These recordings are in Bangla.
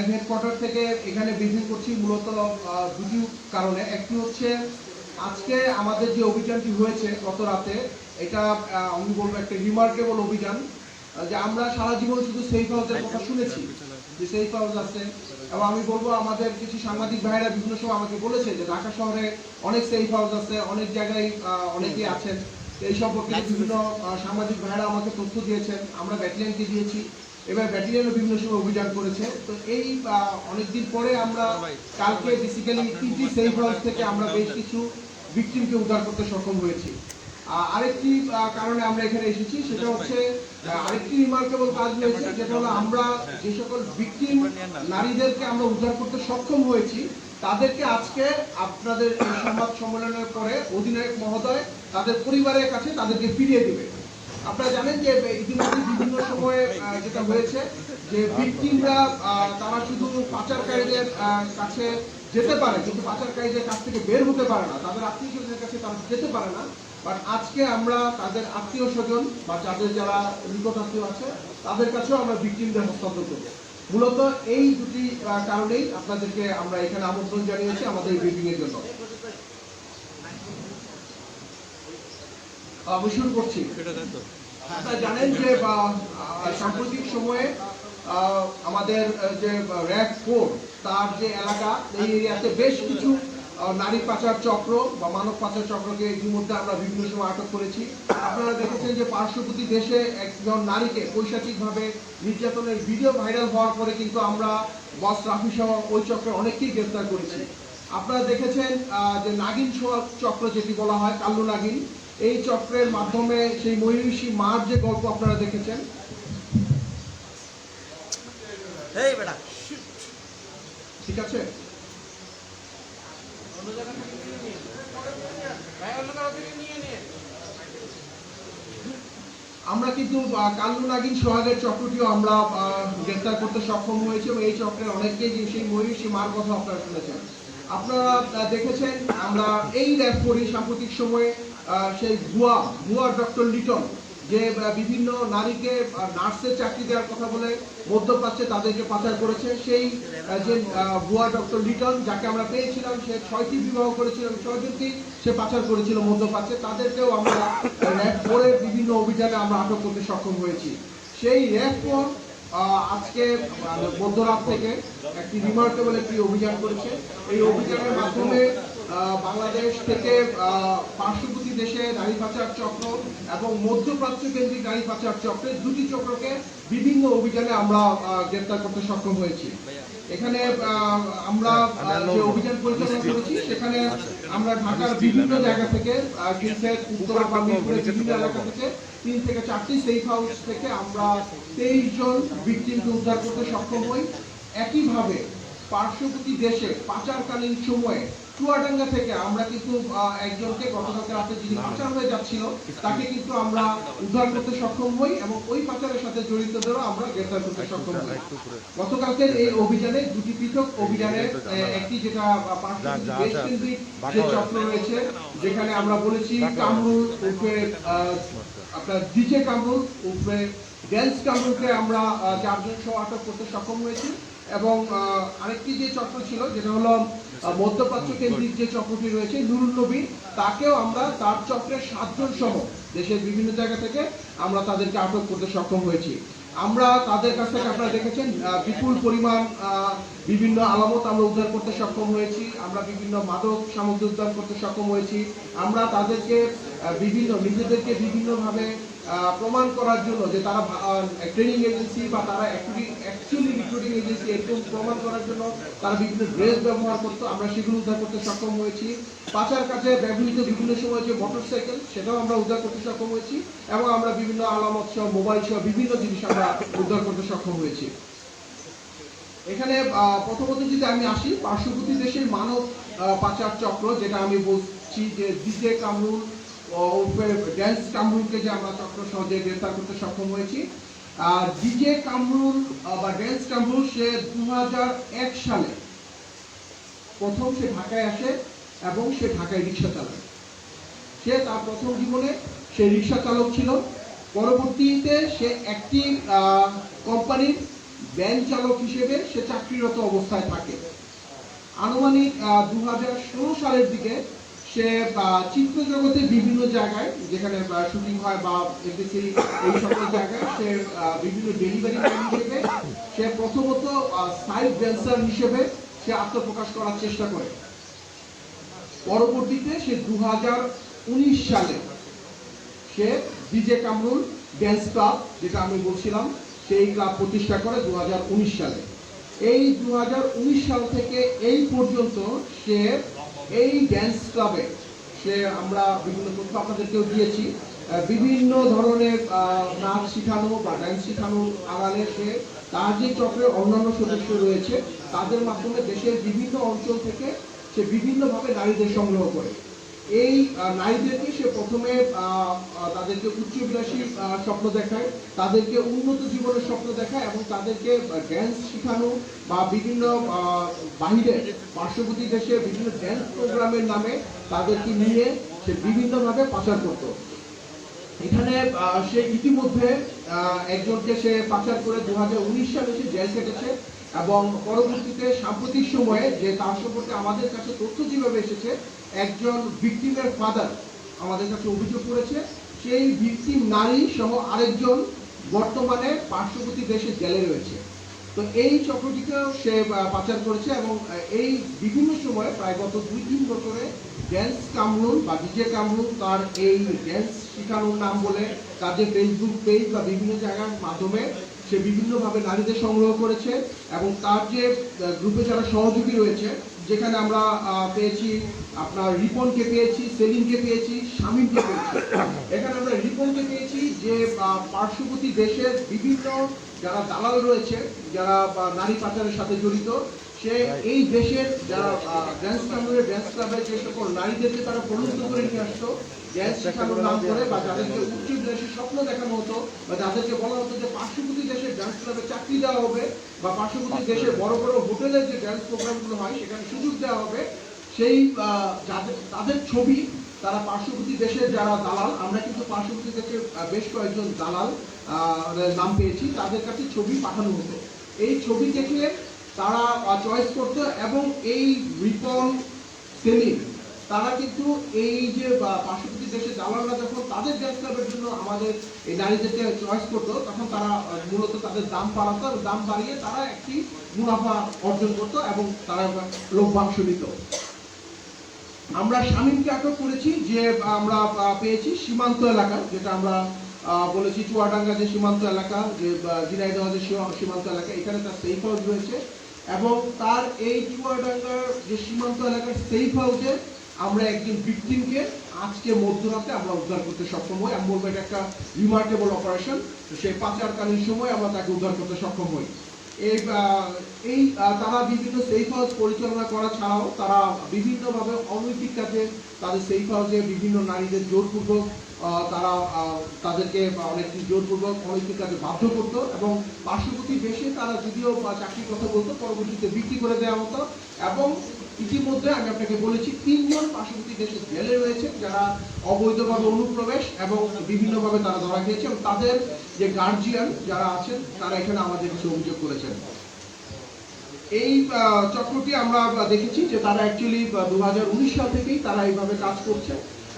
র্যাব হেডকোয়ার্টার থেকে এখানে ব্রিফিং করছি মূলত দুটি কারণে। একটি হচ্ছে আজকে আমাদের যে অভিযানটি হয়েছে গত রাতে, এটা আমি বলবো একটা রিমার্কেবল অভিযান। যে আমরা সারা জীবন শুধু সেফ হাউসের কথা শুনেছি, যে সেফ হাউস আছে, এবং আমি বলবো আমাদের কিছু সাংবাদিক ভাইয়েরা বিভিন্ন সময় আমাকে বলেছে যে ঢাকা শহরে অনেক সেফ হাউস আছে, অনেক জায়গায় অনেকেই আছেন। এই সম্পর্কে বিভিন্ন সাংবাদিক ভাইয়েরা আমাকে তথ্য দিয়েছেন, আমরা ব্যাটালিয়নকে দিয়েছি, এবার ব্যাটালিয়নও বিভিন্ন সময় অভিযান করেছে। তো এই অনেকদিন পরে আমরা কালকে বেসিক্যালি 3টি সেফ হাউস থেকে আমরা বেশ কিছু ভিকটিমকে উদ্ধার করতে সক্ষম হয়েছি। আরেকটি কারণে আমরা এখানে এসেছি, সেটা হচ্ছে আরেকটি রিমার্কেবল কাজ হয়েছে, যেটা হলো আমরা যে সকল ভিকটিম নারীদেরকে আমরা উদ্ধার করতে সক্ষম হয়েছি তাদেরকে আজকে আপনাদের এই সংবাদ সম্মেলনের পরে অধিনায়ক মহোদয় তাদের পরিবারের কাছে তাদেরকে ফিরিয়ে দেবে। আপনারা জানেন যে ইতিমধ্যে বিভিন্ন সময়ে যেটা হয়েছে যে ভিকটিমরা তারা শুধু পাচারকারীদের কাছে যেতে পারে, কিন্তু পাচারকারীদের কাছ থেকে বের হতে পারে না, তাদের আত্মীয় স্বজনের কাছে তারা যেতে পারে না। বাট আজকে আমরা তাদের আত্মীয় স্বজন বা যাদের যারা নিকট আত্মীয় আছে তাদের কাছেও আমরা ভিকটিমদের হস্তান্তর করব। মূলত এই দুটি কারণেই আপনাদেরকে আমরা এখানে আমন্ত্রণ জানিয়েছি আমাদের ব্রিফিং এর জন্য। আমি শুরু করছি। আপনারা জানেন যে সাম্প্রতিক সময়ে আমাদের যে র্যাব 4 তার যে এলাকা, এই এরিয়াতে বেশ কিছু নারী পাচার চক্র বা মানব পাচার চক্রকে ইতিমধ্যে আমরা বিভিন্ন সময় আটক করেছি। আপনারা দেখেছেন যে পার্শ্ববর্তী দেশে একজন নারীকে পৈশাচিকভাবে নির্যাতনের ভিডিও ভাইরাল হওয়ার পরে কিন্তু আমরা বস রাফি সহ ওই চক্রে অনেককেই গ্রেফতার করেছি। আপনারা দেখেছেন যে নাগিন চক্র যেটি বলা হয়, কাল্লু নাগিন, এই চক্রের মাধ্যমে সেই ময়ূষী মার যে গল্প আপনারা দেখেছেন, ঠিক আছে, আমরা কিন্তু কাল্লু নাগিন সোহাগের চক্রটিও আমরা গ্রেফতার করতে সক্ষম হয়েছে এবং এই চক্রের অনেককেই সেই ময়ূষী মার কথা আপনারা শুনেছেন। আপনারা দেখেছেন আমরা এই র্যাব করি সাম্প্রতিক সময়ে সেই ভুয়া ডক্টর লিটন, যে বিভিন্ন নারীকে নার্সের চাকরি দেওয়ার কথা বলে মধ্যপ্রাচ্যে তাদেরকে পাচার করেছে, সেই যে ভুয়া ডক্টর লিটন যাকে আমরা পেয়েছিলাম, সে 6টি বিবাহ করেছিল, 6 জনকেই সে পাচার করেছিল মধ্যপ্রাচ্যে, তাদেরকেও আমরা র্যাব 4-এর বিভিন্ন অভিযানে আমরা আটক করতে সক্ষম হয়েছি। সেই র্যাব 4 আজকে মধ্যরাত থেকে একটি রিমার্কেবল একটি অভিযান করেছে। এই অভিযানের মাধ্যমে বাংলাদেশ থেকে পার্শ্ববর্তী দেশে নারী পাচার চক্র এবং মধ্যপ্রাচ্য কেন্দ্রিক নারী পাচার চক্রের দুটি চক্রকে বিভিন্ন অভিযানে আমরা গ্রেফতার করতে সক্ষম হয়েছি। এখানে আমরা যে অভিযান পরিচালনা করেছি সেখানে আমরা ঢাকার বিভিন্ন জায়গা থেকে উত্তরা বা মিরপুরের বিভিন্ন এলাকা থেকে 3 থেকে 4টি সেফ হাউস থেকে আমরা 23 জন ভিকটিমকে উদ্ধার করতে সক্ষম হই। একইভাবে পার্শ্ববর্তী দেশে পাচারকালীন সময়ে চুয়াডাঙ্গা থেকে আমরা কিন্তু একজনকে গতকালকে রাতে যিনি পাচার হয়ে যাচ্ছিল তাকে কিন্তু আমরা উদ্ধার করতে সক্ষম হই এবং ওই পাচারের সাথে জড়িতদেরও আমরা গ্রেফতার করতে সক্ষম হই। গতকালকের এই অভিযানে দুটি পৃথক অভিযানে, একটি যেটা পার্শ্ববর্তী দেশ কেন্দ্রিক যে চক্র রয়েছে, যেখানে আমরা বলেছি কামরুল উর্ফে আপনার ডিজে কামরুল উর্ফে ড্যান্স কামরুলকে আমরা 4 জন সহ আটক করতে সক্ষম হয়েছি। এবং আরেকটি যে চক্র ছিল যেটা হলো মধ্যপ্রাচ্য কেন্দ্রিক যে চক্রটি রয়েছে নুরুল নবী, তাকেও আমরা তার চক্রের 7 জন সহ দেশের বিভিন্ন জায়গা থেকে আমরা তাদেরকে আটক করতে সক্ষম হয়েছি। আমরা তাদের কাছ থেকে আপনারা দেখেছেন বিপুল পরিমাণ বিভিন্ন আলামত আমরা উদ্ধার করতে সক্ষম হয়েছি, আমরা বিভিন্ন মাদক সামগ্রী উদ্ধার করতে সক্ষম হয়েছি। আমরা তাদেরকে নিজেদেরকে বিভিন্নভাবে প্রমাণ করার জন্য যে তারা ট্রেনিং এজেন্সি বা তারা অ্যাকচুয়ালি রিক্রুটিং এজেন্সি এরকম প্রমাণ করার জন্য তারা বিভিন্ন ড্রেস ব্যবহার করতো, আমরা সেগুলো উদ্ধার করতে সক্ষম হয়েছি। পাচার কাজে ব্যবহৃত বিভিন্ন সময় যে মোটরসাইকেল, সেটাও আমরা উদ্ধার করতে সক্ষম হয়েছি এবং আমরা বিভিন্ন আলামত সহ মোবাইল সহ বিভিন্ন জিনিস আমরা উদ্ধার করতে সক্ষম হয়েছি। এখানে প্রথমত যদি আমি আসি পার্শ্ববর্তী দেশের মানব পাচার চক্র, যেটা আমি বলছি যে ডিজে কামরুল ড্যান্স কামরুলকে যে আমরা চক্র সহজে গ্রেফতার করতে সক্ষম হয়েছি। ডিজে কামরুল বা ড্যান্স কামরুল সে 2001 সালে প্রথম সে ঢাকায় আসে এবং সে ঢাকায় রিক্সা চালায়। সে তার প্রথম জীবনে সে রিক্সা চালক ছিল। পরবর্তীতে সে একটি কোম্পানির ভ্যান চালক হিসেবে সে চাকরিরত অবস্থায় থাকে। আনুমানিক 2016 সালের দিকে সে চিত্র জগতে বিভিন্ন জায়গায় যেখানে শুটিং হয় বা এফডিসি এই সকল জায়গায় সে বিভিন্ন ডেলিভারি ম্যান হিসেবে সে প্রথমত সাইড ড্যান্সার হিসেবে সে আত্মপ্রকাশ করার চেষ্টা করে। পরবর্তীতে সে 2019 সালে সে ডিজে কামরুল ড্যান্স ক্লাব, যেটা আমি বলছিলাম, সেই ক্লাব প্রতিষ্ঠা করে 2019 সালে। এই 2019 সাল থেকে এই পর্যন্ত সে এই ড্যান্স ক্লাবে সে আমরা বিভিন্ন তথ্য আপনাদেরকেও দিয়েছি, বিভিন্ন ধরনের নাচ শেখানো বা ড্যান্স শেখানোর আড়ালে সে তার যে চক্রের অন্যান্য সদস্য রয়েছে তাদের মাধ্যমে দেশের বিভিন্ন অঞ্চল থেকে সে বিভিন্নভাবে নারীদের সংগ্রহ করে। এই নারীদেরকে সে প্রথমে তাদেরকে উচ্চবিলাসী স্বপ্ন দেখায়, তাদেরকে উন্নত জীবনের স্বপ্ন দেখায় এবং তাদেরকে ড্যান্স শেখানো বা বিভিন্ন বাহিরে পার্শ্ববর্তী দেশে বিভিন্ন ড্যান্স প্রোগ্রামের নামে তাদেরকে নিয়ে সে বিভিন্নভাবে পাচার করত। এখানে সে ইতিমধ্যে একজনকে সে পাচার করে 2019 সালে সে জেল কেটেছে এবং পরবর্তীতে সাম্প্রতিক সময়ে যে তার সম্পর্কে আমাদের কাছে তথ্য যেভাবে এসেছে, একজন ভিকটিমের ফাদার আমাদের কাছে অভিযোগ করেছে সেই ভিকটিম নারী সহ আরেকজন বর্তমানে পার্শ্ববর্তী দেশে জেলে রয়েছে। তো এই চক্রটিকেও সে পাচার করেছে এবং এই বিভিন্ন সময়ে প্রায় গত 2-3 বছরে ড্যান্স কামরুল বা ডিজে কামরুল তার এই ড্যান্স শেখানোর নাম বলে তার যে ফেসবুক পেজ বা বিভিন্ন জায়গার মাধ্যমে সে বিভিন্নভাবে নারীদের সংগ্রহ করেছে এবং তার যে গ্রুপে যারা সহযোগী রয়েছে, যেখানে আমরা পেয়েছি আপনার রিপনকে পেয়েছি, সেলিমকে পেয়েছি, শামীমকে পেয়েছি। এখানে আমরা রিপনকে পেয়েছি যে পার্শ্ববর্তী দেশের বিভিন্ন যারা দালাল রয়েছে, যারা নারী পাচারের সাথে জড়িত, সে এই দেশের যারা ড্যান্স ক্লাবের যে সকল নারীদেরকে তারা প্রলুব্ধ করে নিয়ে আসতো ড্যান্স শেখানোর নাম করে, বা যাদেরকে উচ্চ বিলাসী স্বপ্ন দেখানো হতো, বা যাদেরকে বলা হতো যে পার্শ্ববর্তী দেশের ড্যান্স ক্লাবে চাকরি দেওয়া হবে বা পার্শ্ববর্তী দেশের বড় বড় হোটেলের যে ড্যান্স প্রোগ্রামগুলো হয় সেখানে সুযোগ দেওয়া হবে, সেই তাদের ছবি তারা পার্শ্ববর্তী দেশের যারা দালাল, আমরা কিন্তু পার্শ্ববর্তী দেশের বেশ কয়েকজন দালাল নাম পেয়েছি, তাদের কাছে ছবি পাঠানো হতো। এই ছবি দেখে তারা চয়েস করতো এবং এই রিপন, সেলিম তারা কিন্তু এই যে পার্শ্ববর্তী দেশের দালালরা যখন তাদের ড্যান্স ক্লাবের জন্য আমাদের এই নারীদেরকে চয়েস করতো, তখন তারা মূলত তাদের দাম বাড়াতো, দাম বাড়িয়ে তারা একটি মুনাফা অর্জন করতো এবং তারা লভ্যাংশ নিত। আমরা শামীমকে আটক করেছি, যে আমরা পেয়েছি সীমান্ত এলাকা, যেটা আমরা বলেছি চুয়াডাঙ্গা যে সীমান্ত এলাকা, যে ঝিনাইদহ যে সীমান্ত এলাকা, এখানে তার সেফ হাউস রয়েছে এবং তার এই চুয়াডাঙ্গার যে সীমান্ত এলাকার সেফ হাউসে আমরা একজন ভিকটিমকে আজকে মধ্যরাতে আমরা উদ্ধার করতে সক্ষম হই। আমি বলবো এটা একটা রিমার্কেবল অপারেশন। সেই পাচারকালীন সময় আমরা তাকে উদ্ধার করতে সক্ষম হই। এই তারা বিভিন্ন সেফ হাউস পরিচালনা করা ছাড়াও তারা বিভিন্নভাবে অনৈতিক কাজে তাদের সেফ হাউসে বিভিন্ন নারীদের জোরপূর্বক তারা তাদেরকে অনেকটি জোরপূর্বক অনৈতিক কাজে বাধ্য করতো এবং পার্শ্ববর্তী দেশে তারা যদিও চাকরির কথা বলতো, পরবর্তীতে বিক্রি করে দেওয়া হতো। এবং ইতিমধ্যে আমি আপনাকে বলেছি 3 জন পার্শ্ববর্তী দেশে জেলে রয়েছে যারা অবৈধভাবে অনুপ্রবেশ এবং বিভিন্নভাবে তারা ধরা খেয়েছে এবং তাদের যে গার্জিয়ান যারা আছেন তারা এখানে আমাদের কাছে অভিযোগ করেছেন। এই চক্রটি আমরা দেখেছি যে তারা অ্যাকচুয়ালি 2019 সাল থেকেই তারা এইভাবে কাজ করছে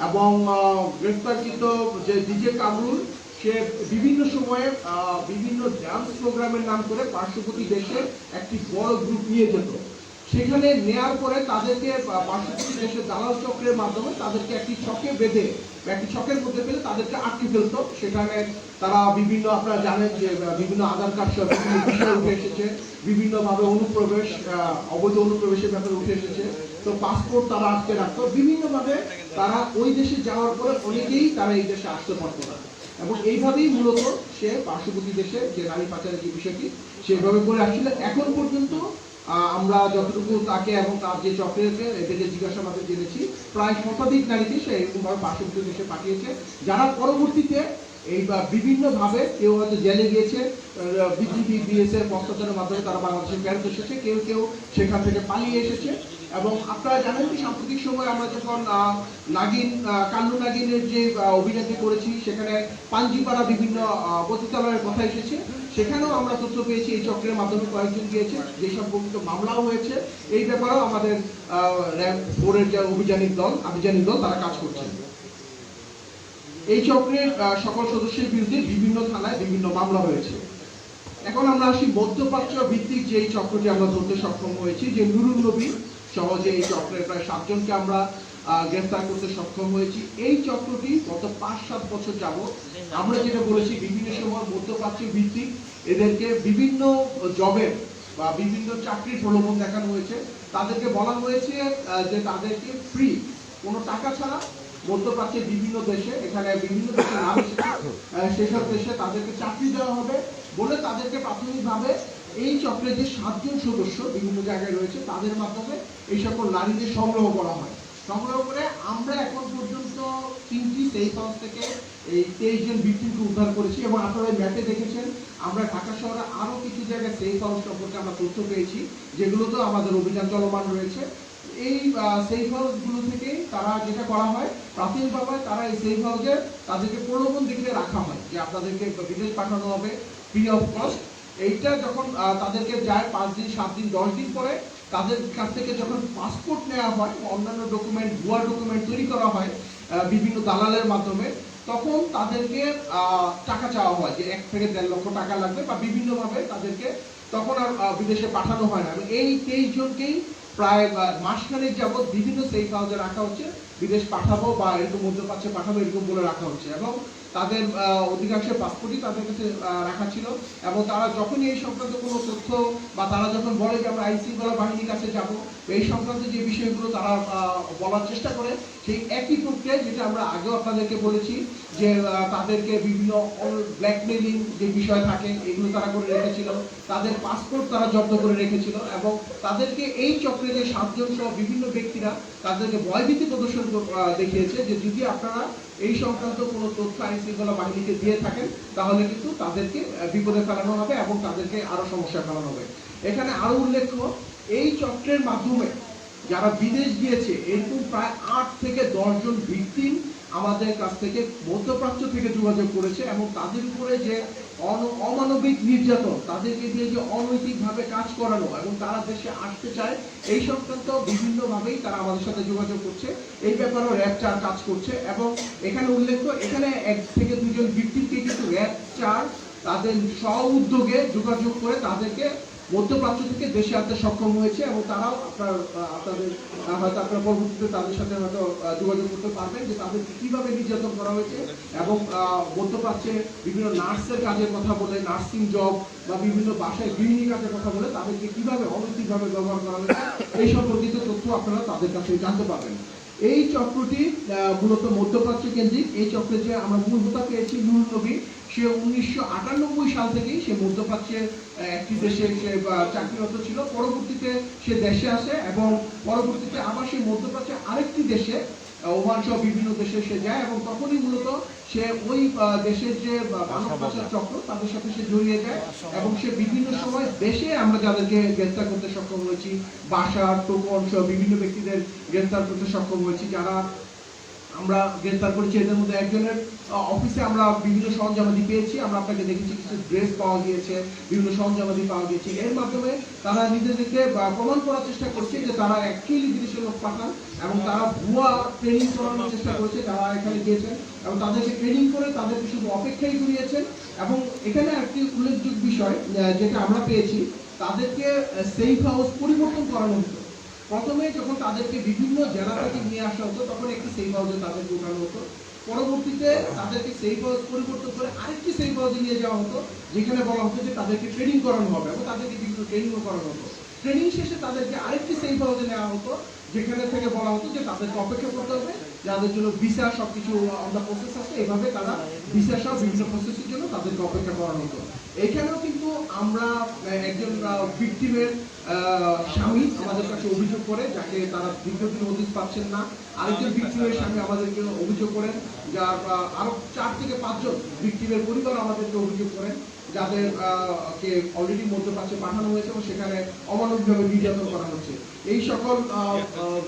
এবং গ্রেফতারকৃত যে ডিজে কামরুল সে বিভিন্ন সময়ে বিভিন্ন ডান্স প্রোগ্রামের নাম করে পার্শ্ববর্তী দেশে একটি বড় গ্রুপ নিয়ে যেত। সেখানে নেয়ার পরে তাদেরকে পার্শ্ববর্তী দেশের দালাল চক্রের মাধ্যমে তাদেরকে একটি ছকে বেঁধে, একটি ছকের মধ্যে ফেলে তাদেরকে আটকে ফেলতো। সেখানে তারা বিভিন্ন, আপনারা জানেন যে বিভিন্ন আধার কার্ড সহ বিভিন্ন বিষয় উঠে এসেছে, বিভিন্নভাবে অনুপ্রবেশ, অবৈধ অনুপ্রবেশের ব্যাপারে উঠে এসেছে। তো পাসপোর্ট তারা আটকে রাখতো, বিভিন্নভাবে তারা ওই দেশে যাওয়ার পরে অনেকেই তারা এই দেশে আসতে পারতো না এবং এইভাবেই মূলত সে পার্শ্ববর্তী দেশে যে নারী পাচারের যে বিষয়টি সেভাবে করে আসছিল। এখন পর্যন্ত আমরা যতটুকু তাকে এবং তার যে চক্রকে এদেরকে জিজ্ঞাসাবাদে জেনেছি, প্রায় শতাধিক নারীকে সে এরকমভাবে পার্শ্ববর্তী দেশে পাঠিয়েছে, যারা পরবর্তীতে এই বিভিন্নভাবে কেউ হয়তো জেলে গিয়েছে, বিজিবি বিএসএফ হস্তান্তরের মাধ্যমে তারা বাংলাদেশে ফেরত এসেছে, কেউ কেউ সেখান থেকে পালিয়ে এসেছে। এবং আপনারা জানেন যে সাম্প্রতিক সময় আমরা যখন কান্নু নাগিনের যে অভিযানটি করেছি, সেখানে পাঞ্জিপাড়া বিভিন্ন পতিতালয়ের কথা এসেছে। সেখানেও আমরা তথ্য পেয়েছি এই চক্রের মাধ্যমে কয়েকজন গিয়েছে, যে সম্পর্কিত মামলাও হয়েছে। এই ব্যাপারেও আমাদের র্যাব 4 এর যে আভিযানিক দল তারা কাজ করছে। এই চক্রের সকল সদস্যের বিরুদ্ধে বিভিন্ন থানায় বিভিন্ন মামলা হয়েছে। এখন আমরা আসি মধ্যপ্রাচ্য ভিত্তিক যে চক্রটি আমরা ধরতে সক্ষম হয়েছি, যে নুরুল নবী সহজে এই চক্রের প্রায় 7 জনকে আমরা গ্রেফতার করতে সক্ষম হয়েছি। এই চক্রটি গত 5-7 বছর যাবত আমরা যেটা বলেছি বিভিন্ন সময় মধ্যপ্রাচ্য ভিত্তিক এদেরকে বিভিন্ন জবের বা বিভিন্ন চাকরির প্রলোভন দেখানো হয়েছে। তাদেরকে বলা হয়েছে যে তাদেরকে ফ্রি, কোনো টাকা ছাড়া মধ্যপ্রাচ্যের বিভিন্ন দেশে, এখানে বিভিন্ন দেশের নাম এসেছে, সেসব দেশে তাদেরকে চাকরি দেওয়া হবে বলে তাদেরকে প্রাথমিকভাবে এই চক্রের যে 7 জন সদস্য বিভিন্ন জায়গায় রয়েছে তাদের মাধ্যমে এই সকল নারীদের সংগ্রহ করা হয়। সংগ্রহ করে আমরা এখন পর্যন্ত 3টি সেফ হাউস থেকে এই 23 জন ভিকটিমকে উদ্ধার করেছি। এবং আপনারা ম্যাপে দেখেছেন আমরা ঢাকা শহরে আরো কিছু জায়গায় সেফ হাউস সম্পর্কে আমরা তথ্য পেয়েছি, যেগুলোতেও আমাদের অভিযান চলমান রয়েছে। এই সেফ হাউসগুলো থেকে তারা যেটা করা হয়, প্রাথমিকভাবে তারা এই সেফ হাউসে তাদেরকে প্রলোভন দেখিয়ে রাখা হয় যে আপনাদেরকে বিদেশ পাঠানো হবে ফ্রি অফ কস্ট। এইটা যখন তাদেরকে যায় 5 দিন 7 দিন 10 দিন পরে তাদের কাছ থেকে যখন পাসপোর্ট নেওয়া হয়, অন্যান্য ডকুমেন্ট, ভুয়া ডকুমেন্ট তৈরি করা হয় বিভিন্ন দালালের মাধ্যমে, তখন তাদেরকে টাকা চাওয়া হয় যে 1 থেকে 1.5 লক্ষ টাকা লাগবে, বা বিভিন্নভাবে তাদেরকে তখন আর বিদেশে পাঠানো হয় না। এই 23 জনকেই প্রায় মাসখানেক যাবৎ বিভিন্ন সেফ হাউসে রাখা হচ্ছে, বিদেশ পাঠাবো বা এরকম মধ্যপ্রাচ্যে পাঠাবো এরকম বলে রাখা হচ্ছে। এবং তাদের অধিকাংশের পাসপোর্টই তাদের কাছে রাখা ছিল। এবং তারা যখনই এই সংক্রান্ত কোনো তথ্য বা তারা যখন বলে যে আমরা আইন শৃঙ্খলা বাহিনীর কাছে যাব, এই সংক্রান্ত যে বিষয়গুলো তারা বলার চেষ্টা করে, সেই একই প্রক্রিয়ায় যেটা আমরা আগেও আপনাদেরকে বলেছি যে তাদেরকে বিভিন্ন ব্ল্যাকমেইলিং যে বিষয় থাকে এগুলো তারা করে রেখেছিল, তাদের পাসপোর্ট তারা জব্দ করে রেখেছিল, এবং তাদেরকে এই চক্রে যে 7 জন সহ বিভিন্ন ব্যক্তিরা তাদেরকে ভয়ভীতি প্রদর্শন দেখিয়েছে যে যদি আপনারা এই সংক্রান্ত কোনো তথ্য আইন শৃঙ্খলা বাহিনীকে দিয়ে থাকেন তাহলে কিন্তু তাদেরকে বিপদে ফেলানো হবে এবং তাদেরকে আরো সমস্যায় ফেলানো হবে। এখানে আরো উল্লেখ্য, এই চক্রের মাধ্যমে যারা বিদেশ গিয়েছে এরকম প্রায় 8 থেকে 10 জন ভিকটিম আমাদের কাছ থেকে মধ্যপ্রাচ্য থেকে যোগাযোগ করেছে, এবং তাদের উপরে যে অমানবিক নির্যাতন, তাদেরকে দিয়ে যে অনৈতিকভাবে কাজ করানো এবং তারা দেশে আসতে চায়, এই সংক্রান্ত বিভিন্নভাবেই তারা আমাদের সাথে যোগাযোগ করছে। এই ব্যাপারেও র্যাব 4 কাজ করছে। এবং এখানে উল্লেখ্য, এখানে 1 থেকে 2 জন ভিকটিমকে কিন্তু র্যাব 4 তাদের স্ব উদ্যোগে যোগাযোগ করে তাদেরকে মধ্যপ্রাচ্য থেকে দেশে আনতে সক্ষম হয়েছে। এবং তারাও আপনাদের হয়তো আপনার পরবর্তীতে তাদের সাথে হয়তো যোগাযোগ করতে পারবেন যে তাদেরকে কিভাবে নির্যাতন করা হয়েছে, এবং মধ্যপ্রাচ্যে বিভিন্ন নার্সের কাজের কথা বলে, নার্সিং জব বা বিভিন্ন বাসায় গৃহিণী কাজের কথা বলে তাদেরকে কিভাবে অনৈতিকভাবে ব্যবহার করা হয়েছে, এই সম্পর্কিত তথ্য আপনারা তাদের কাছে জানতে পারবেন। এই চক্রটি মূলত মধ্যপ্রাচ্য কেন্দ্রিক। এই চক্রে যে আমরা মূল হোতা পেয়েছি নুরুল নবী, সে 1998 সাল থেকেই সে মধ্যপ্রাচ্যের একটি দেশে সে চাকরিরত ছিল। পরবর্তীতে সে দেশে আসে এবং পরবর্তীতে আবার সে মধ্যপ্রাচ্যের আরেকটি দেশে, ওমান সহ বিভিন্ন দেশে সে যায়, এবং তখনই মূলত সে ওই দেশের যে মানব পাচার চক্র তাদের সাথে সে জড়িয়ে যায়। এবং সে বিভিন্ন সময় দেশে আমরা যাদেরকে গ্রেফতার করতে সক্ষম হয়েছি, বাসার টোকন সহ বিভিন্ন ব্যক্তিদের গ্রেফতার করতে সক্ষম হয়েছি, যারা আমরা গ্রেফতার করেছি। এদের মধ্যে একজনের অফিসে আমরা বিভিন্ন সরঞ্জামাদি পেয়েছি, আমরা আপনাকে দেখেছি কিছু ড্রেস পাওয়া গিয়েছে, বিভিন্ন সরঞ্জামাদি পাওয়া গিয়েছে। এর মাধ্যমে তারা নিজেদেরকে প্রমাণ করার চেষ্টা করছে যে তারা অ্যাকচুয়ালি বিদেশের লোক পাঠান, এবং তারা ভুয়া ট্রেনিং করানোর চেষ্টা করেছে যারা এখানে গিয়েছেন, এবং তাদেরকে ট্রেনিং করে তাদেরকে শুধু অপেক্ষাই করিয়েছেন। এবং এখানে একটি উল্লেখযোগ্য বিষয় যেটা আমরা পেয়েছি, তাদেরকে সেফ হাউস পরিবর্তন করানো হতো। প্রথমে যখন তাদেরকে বিভিন্ন জেলা থেকে নিয়ে আসা হতো তখন একটি সেফ হাউসে তাদেরকে উঠানো হতো, পরবর্তীতে তাদেরকে সেফ হাউস পরিবর্তন করে আরেকটি সেফ হাউসে নিয়ে যাওয়া হতো, যেখানে বলা হতো যে তাদেরকে ট্রেনিং করানো হবে, এবং তাদেরকে বিভিন্ন ট্রেনিংও করানো হতো। ট্রেনিং শেষে তাদেরকে আরেকটি সেফ হাউসে নেওয়া হতো, যেখানে থেকে বলা হতো যে তাদেরকে অপেক্ষা করতে হবে, যাদের জন্য ভিসা সবকিছু অন দ্য প্রসেস আছে, এভাবে তারা ভিসা সহ বিভিন্ন প্রসেসের জন্য তাদেরকে অপেক্ষা করানো হতো। এখানেও কিন্তু আমরা একজন ভিকটিমের স্বামী আমাদের কাছে অভিযোগ করে, যাকে তারা দীর্ঘদিন নোটিশ পাচ্ছেন না, আরেকজন ভিকটিমের স্বামী আমাদেরকে অভিযোগ করেন, যার আরো 4 থেকে 5 জন ভিকটিমের পরিবার আমাদেরকে অভিযোগ করেন, যাদের কে অলরেডি মধ্যপ্রাচ্যে পাঠানো হয়েছে এবং সেখানে অমানবিকভাবে নির্যাতন করা হচ্ছে। এই সকল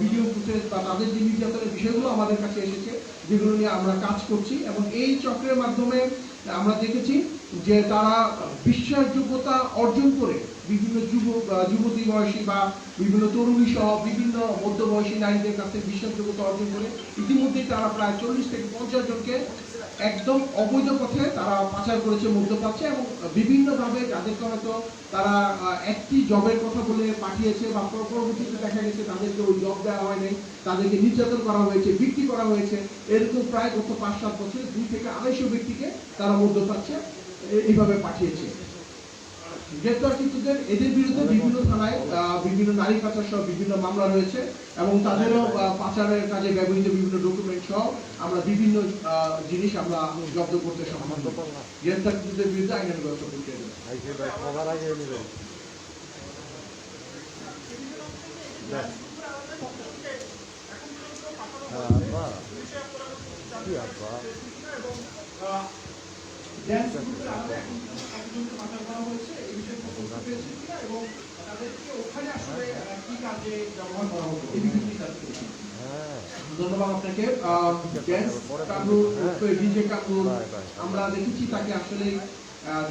ভিডিও ফুটেজ বা তাদের যে নির্যাতনের বিষয়গুলো আমাদের কাছে এসেছে, যেগুলো নিয়ে আমরা কাজ করছি। এবং এই চক্রের মাধ্যমে আমরা দেখেছি যে তারা বিশ্বাসযোগ্যতা অর্জন করে বিভিন্ন যুবতী বয়সী বা বিভিন্ন তরুণী সহ বিভিন্ন মধ্যবয়সী নারীদের কাছে বিশ্বাসযোগ্যতা অর্জন করে ইতিমধ্যেই তারা প্রায় 40 থেকে 50 জনকে একদম অবৈধ পথে তারা পাচার করেছে মধ্যপ্রাচ্যে, এবং বিভিন্নভাবে যাদেরকে হয়তো তারা একটি জবের কথা বলে পাঠিয়েছে বা পরবর্তীতে দেখা গেছে তাদেরকে ওই জব দেওয়া হয়নি, তাদেরকে নির্যাতন করা হয়েছে, বিক্রি করা হয়েছে। এরকম প্রায় গত 5-7 বছরে 2 থেকে 250 ব্যক্তিকে তারা মধ্যপ্রাচ্যে এইভাবে পাঠিয়েছে। গ্রেপ্তারকৃতদের এদের বিরুদ্ধে বিভিন্ন থানায় বিভিন্ন নারী পাচার সহ বিভিন্ন মামলা রয়েছে, এবং তাদেরও পাচারের কাজে ব্যবহৃত বিভিন্ন ডকুমেন্ট সহ আমরা বিভিন্ন জিনিস আমরা জব্দ করতে সক্ষম হব। গ্রেপ্তারকৃতদের বিরুদ্ধে আইনের ব্যবস্থা করতে হবে। ধন্যবাদ আপনাকে। আমরা দেখেছি তাকে আসলে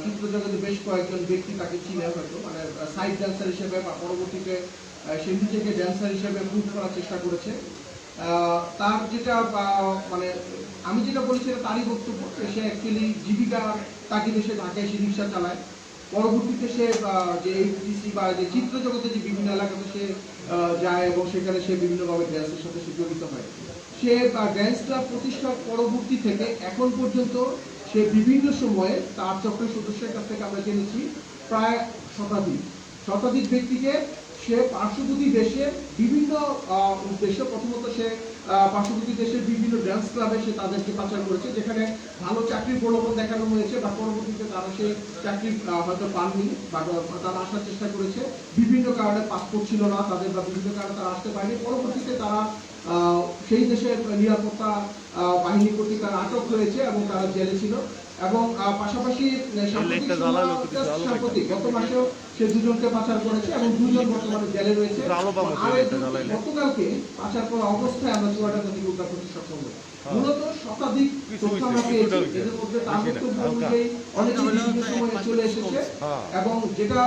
চিত্র জগতে বেশ কয়েকজন ব্যক্তি তাকে চিনে হয়তো, মানে সাইড ড্যান্সার হিসেবে বা পরবর্তীতে সে নিজেকে ড্যান্সার হিসেবে প্রুভ করার চেষ্টা করেছে। তার যেটা মানে আমি যেটা বলেছি তারই বক্তব্য, সে অ্যাকচুয়ালি জীবিকার তাগিদে সে ঢাকায় সে রিক্সা চালায়। পরবর্তীতে সে যে এইচটিসি বা যে চিত্র জগতে যে বিভিন্ন এলাকাতে সে যায় এবং সেখানে সে বিভিন্নভাবে ড্যান্সের সাথে সে জড়িত হয়। সে ড্যান্সটা প্রতিষ্ঠার পরবর্তী থেকে এখন পর্যন্ত সে বিভিন্ন সময়ে তার চক্রের সদস্যের কাছ থেকে আমরা জেনেছি প্রায় শতাধিক ব্যক্তিকে সে পার্শ্ববর্তী দেশের বিভিন্ন উদ্দেশ্যে, প্রথমত সে পার্শ্ববর্তী দেশের বিভিন্ন ড্যান্স ক্লাবে সে তাদেরকে পাচার করেছে, যেখানে ভালো চাকরির প্রলোভন দেখানো হয়েছে বা পরবর্তীতে তারা সেই চাকরি হয়তো পাননি বা তারা আসার চেষ্টা করেছে। বিভিন্ন কারণে পাসপোর্ট ছিল না তাদের বা বিভিন্ন কারণে তারা আসতে পারেনি। পরবর্তীতে তারা সেই দেশের নিরাপত্তা বাহিনী কর্তৃক তারা আটক হয়েছে এবং তারা জেলে ছিল। এবং পাশাপাশি সাম্প্রতিক গত মাসেও সে 2 জনকে পাচার করেছে এবং 2 জন বর্তমানে জেলে রয়েছে। গতকালকে পাচার করা অবস্থায় আমরা চুয়াডাঙ্গা থেকে উদ্ধার করতে সক্ষম হই। মূলত শতাধিক তথ্য আমরা পেয়েছি, এদের মধ্যে তার বক্তব্য অনুযায়ী অনেকে বিভিন্ন সময়ে চলে এসেছে, এবং যেটা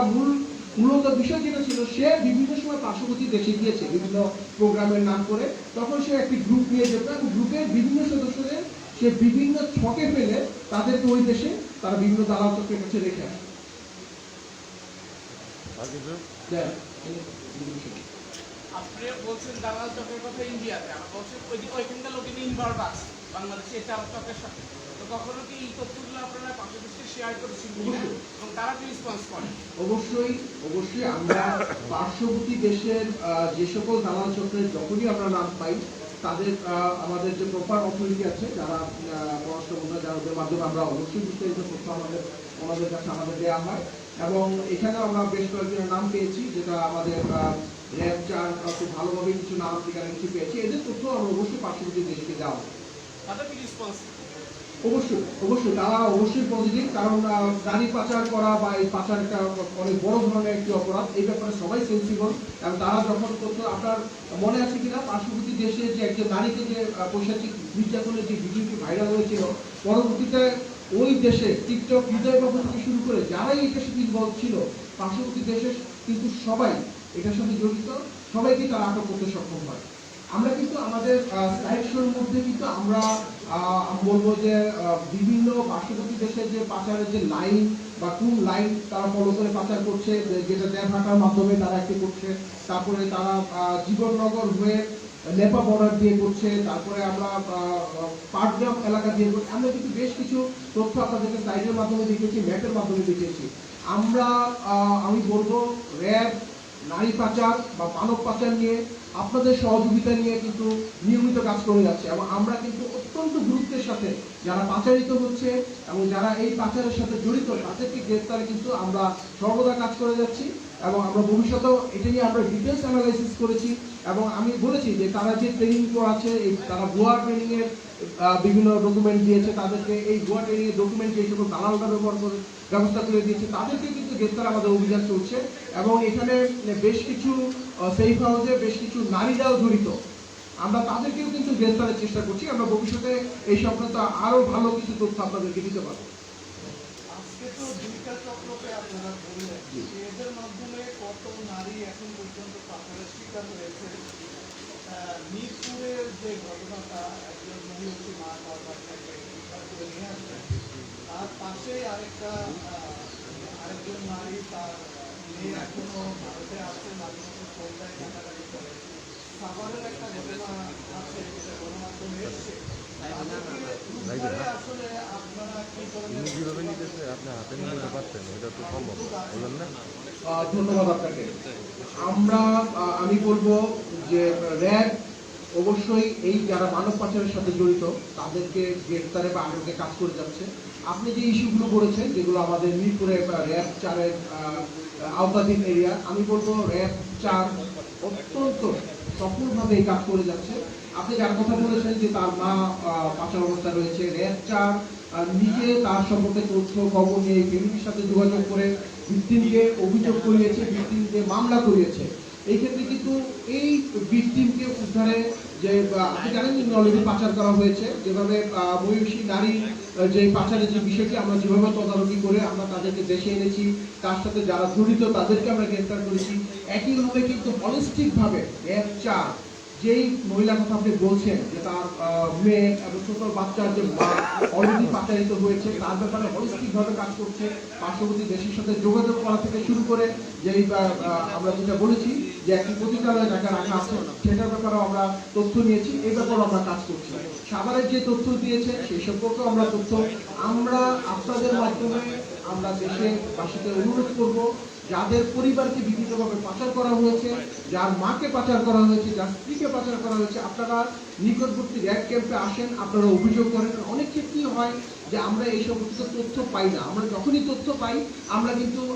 মূলত বিষয় যেটা ছিল, সে বিভিন্ন সময় পার্শ্ববর্তী দেশে গিয়েছে বিভিন্ন প্রোগ্রামের নাম করে। তখন সে একটি গ্রুপ নিয়ে যেত এবং গ্রুপের বিভিন্ন সদস্যদের সে বিভিন্ন ছকে ফেলে তাদেরকে ওই দেশে তারা বিভিন্ন দালাল চক্রের কাছে রেখে আসে। আপনি বলছেন দালাল চক্রের কথা ইন্ডিয়াতে, আমরা বলছেন ওইখানকার লোকের ইনভলভ আছে বাংলাদেশে এই চাল চক্রের সাথে। তো কখনো কি এই তথ্যগুলো আপনারা পাশাপাশি শেয়ার করেছেন এবং তারা কি রেসপন্স করে? অবশ্যই আমরা পার্শ্ববর্তী দেশের যে সকল দালাল চক্রের যখনই আমরা নাম পাই, তাদের আমাদের যে প্রপার অথরিটি আছে যারা পররাষ্ট্র মন্ত্রণালয়, যাদের মাধ্যমে আমরা অবশ্যই বিস্তারিত তথ্য ওনাদের কাছে আমাদের দেওয়া হয়। এবং এখানে আমরা বেশ কয়েকজনের নাম পেয়েছি, যেটা আমাদের র্যাব 4 খুব ভালোভাবে কিছু নাম ঠিকানা কিছু পেয়েছি। এদের তথ্য আমরা অবশ্যই পার্শ্ববর্তী দেশকে দেওয়া হয়। অবশ্যই তারা অবশ্যই পজিটিভ, কারণ গাড়ি পাচার করা বা এই পাচার একটা অনেক বড় ধরনের একটি অপরাধ, এই ব্যাপারে সবাই সেন্সিবল। এবং তারা যখন তথ্য, আপনার মনে আছে কিনা পার্শ্ববর্তী দেশে যে একজন নারীকে যে পৈশাচিক নির্যাতনের যে ভিডিওটি ভাইরাল হয়েছিল, পরবর্তীতে ওই দেশে টিকটক হৃদয়বাবু থেকে শুরু করে যারাই এটার সাথে ইনভলভ ছিল পার্শ্ববর্তী দেশের কিন্তু সবাই এটার সাথে জড়িত, সবাইকে তারা আটক করতে সক্ষম হয়। আমরা কিন্তু আমাদের স্লাইড শোর মধ্যে কিন্তু আমরা বলবো যে বিভিন্ন পার্শ্ববর্তী দেশের যে পাচারের যে লাইন বা কোন লাইন তারা ফলো করে পাচার করছে, যেটা দেড়হাটার মাধ্যমে তারা একটি করছে, তারপরে তারা জীবননগর হয়ে নেপা বর্ডার দিয়ে করছে, তারপরে আমরা পাটগ্রাম এলাকা দিয়ে করছি। আমরা কিন্তু বেশ কিছু তথ্য আপনাদেরকে স্লাইডের মাধ্যমে দেখিয়েছি, ম্যাপের মাধ্যমে দেখিয়েছি। আমি বলবো র্যাব নারী পাচার বা মানব পাচার নিয়ে আপনাদের সহযোগিতা নিয়ে কিন্তু নিয়মিত কাজ করে যাচ্ছে, এবং আমরা কিন্তু অত্যন্ত গুরুত্বের সাথে যারা পাচারিত হচ্ছে এবং যারা এই পাচারের সাথে জড়িত তাদেরকে গ্রেফতারে কিন্তু আমরা সর্বদা কাজ করে যাচ্ছি। এবং আমরা ভবিষ্যতেও এটা নিয়ে আমরা ডিটেলস অ্যানালাইসিস করেছি, এবং আমি বলেছি যে তারা যে ট্রেনিং করাচ্ছে, এই তারা ভুয়া ট্রেনিংয়ের বিভিন্ন ডকুমেন্ট দিয়েছে, তাদেরকে এই ভুয়া ট্রেনিংয়ের ডকুমেন্ট যে সকল দালালরা ব্যবহার করে ব্যবস্থা করে দিয়েছে তাদেরকে কিন্তু গ্রেফতার আমাদের অভিযান চলছে। এবং এখানে বেশ কিছু সেফ হাউসে বেশ কিছু নারীরাও জড়িত, আমরা তাদেরকেও কিন্তু গ্রেফতারের চেষ্টা করছি। আমরা ভবিষ্যতে এই সংক্রান্ত আরো ভালো কিছু তথ্য আপনাদেরকে দিতে পারবো। আজকে চক্রকে আপনারা ধরলেন, এদের মাধ্যমে কত নারী এখন পর্যন্ত পাচারের শিকার হয়েছে? মিরপুরের যে ঘটনাটা, একজন মহিষী মা তার বাচ্চাকে উদ্ধার করে নিয়ে আসবেন, তার পাশেই আরেকজন নারী, তার মেয়ে এখনো ভারতে আছে, মাঝে মধ্যে ফোন দেয়, কাটাকাটি করে। সাভারের একটা ঘটনা আছে, যেটা গণমাধ্যমে এসছে। আসলে আপনারা কি ধরনের ধন্যবাদ আপনাকে। আমি বলবো যে র্যাব অবশ্যই এই যারা মানব পাচারের সাথে জড়িত তাদেরকে গ্রেফতারে বা আটকে কাজ করে যাচ্ছে। আপনি যে ইস্যুগুলো বলেছেন, যেগুলো আমাদের মিরপুরে র্যাব 4-এর আওতাধীন এরিয়া, আমি বলবো র্যাব 4 অত্যন্ত সফলভাবে এই কাজ করে যাচ্ছে। আপনি যার কথা বলেছেন যে তার মা পাচার অবস্থা রয়েছে, র্যাব 4 নিজে তার সম্পর্কে তথ্য খবর নিয়ে ফ্যামিলির সাথে যোগাযোগ করে ভিকটিমকে অভিযোগ করিয়েছে, ভিকটিমকে মামলা করিয়েছে। এই ক্ষেত্রে কিন্তু এই ভিকটিমকে উদ্ধারে যে আপনি জানেন যে অলরেডি পাচার করা হয়েছে, যেভাবে মহিষী নারী যে পাচারের যে বিষয়টি আমরা যেভাবে তদারকি করে আমরা তাদেরকে দেশে এনেছি, তার সাথে যারা জড়িত তাদেরকে আমরা গ্রেফতার করেছি। একইভাবে কিন্তু হলিস্টিক ভাবে র্যাব 4 যেই মহিলার কথা আপনি বলছেন যে তার মেয়ে এবং ছোট বাচ্চার যে মা অলরেডি পাচারিত হয়েছে, তার ব্যাপারে হলিস্টিক ভাবে কাজ করছে। পার্শ্ববর্তী দেশের সাথে যোগাযোগ করা থেকে শুরু করে যেই আমরা যেটা বলেছি যে একটি পতিতালয়ে যাকে রাখা আছে সেটার ব্যাপারেও আমরা তথ্য নিয়েছি, এই ব্যাপারেও আমরা কাজ করছি। সাভারের যে তথ্য দিয়েছে সেই সম্পর্কেও আমরা তথ্য আমরা আপনাদের মাধ্যমে আমরা দেশবাসীকে অনুরোধ করব, যাদের পরিবারকে বিভিন্নভাবে পাচার করা হয়েছে, যার মাকে পাচার করা হয়েছে, যার স্ত্রীকে পাচার করা হয়েছে, আপনারা নিকটবর্তী র্যাব ক্যাম্পে আসেন, আপনারা অভিযোগ করেন। অনেক ক্ষেত্রেই হয় যে আমরা এই সমস্ত তথ্য পাই না, আমরা যখনই তথ্য পাই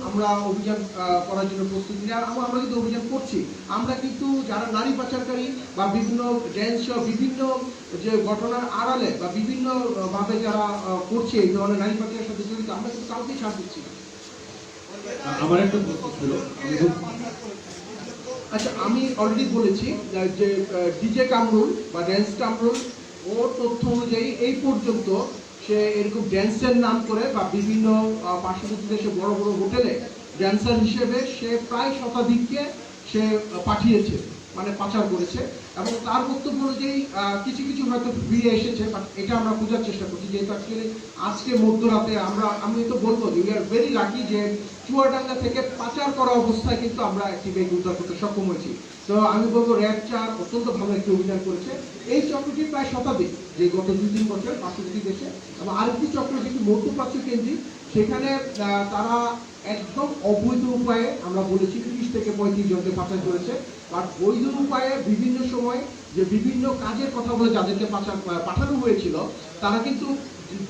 আমরা অভিযান করার জন্য প্রস্তুতি নিই, আর আমরা কিন্তু অভিযান করছি। আমরা কিন্তু যারা নারী পাচারকারী বা বিভিন্ন ড্যান্স বিভিন্ন যে ঘটনার আড়ালে বা বিভিন্ন ভাবে যারা করছে এই ধরনের নারী পাচারের সাথে জড়িত, আমরা কিন্তু কাউকেই ছাড় দিচ্ছি না। আমার একটা প্রশ্ন ছিল, আচ্ছা, আমি অলরেডি বলেছি যে ডিজে কামরুল বা ড্যান্স কামরুল, ওর তথ্য অনুযায়ী এই পর্যন্ত সে এরকম ড্যান্সের নাম করে বা বিভিন্ন পার্শ্ববর্তী দেশে বড় বড় হোটেলে ড্যান্সার হিসেবে সে প্রায় শতাধিককে সে পাঠিয়েছে, মানে পাচার করেছে। এবং তার বক্তব্য অনুযায়ী কিছু কিছু হয়তো ফিরে এসেছে, বাট এটা আমরা বোঝার চেষ্টা করছি। যেহেতু অ্যাকচুয়ালি আজকে মধ্যরাতে আমি তো বলবো যে উই আর ভেরি লাকি যে চুয়াডাঙ্গা থেকে পাচার করা অবস্থায় কিন্তু আমরা একটি ব্যাগ উদ্ধার করতে সক্ষম হয়েছি। তো আমি বলবো র্যাব 4 অত্যন্ত ভালো একটি অভিযান করেছে। এই চক্রটি প্রায় শতাধিক, যে গত 2-3 বছর পার্শ্ববর্তী দেশে, এবং আরেকটি চক্র যেটি মধ্যপ্রাচ্য কেন্দ্রিক, সেখানে তারা একদম অবৈধ উপায়ে আমরা বলেছি 30 থেকে 35 জনকে পাচার করেছে। আর বৈধ উপায়ে বিভিন্ন সময় যে বিভিন্ন কাজের কথা বলে যাদেরকে পাঠানো হয়েছিল, তারা কিন্তু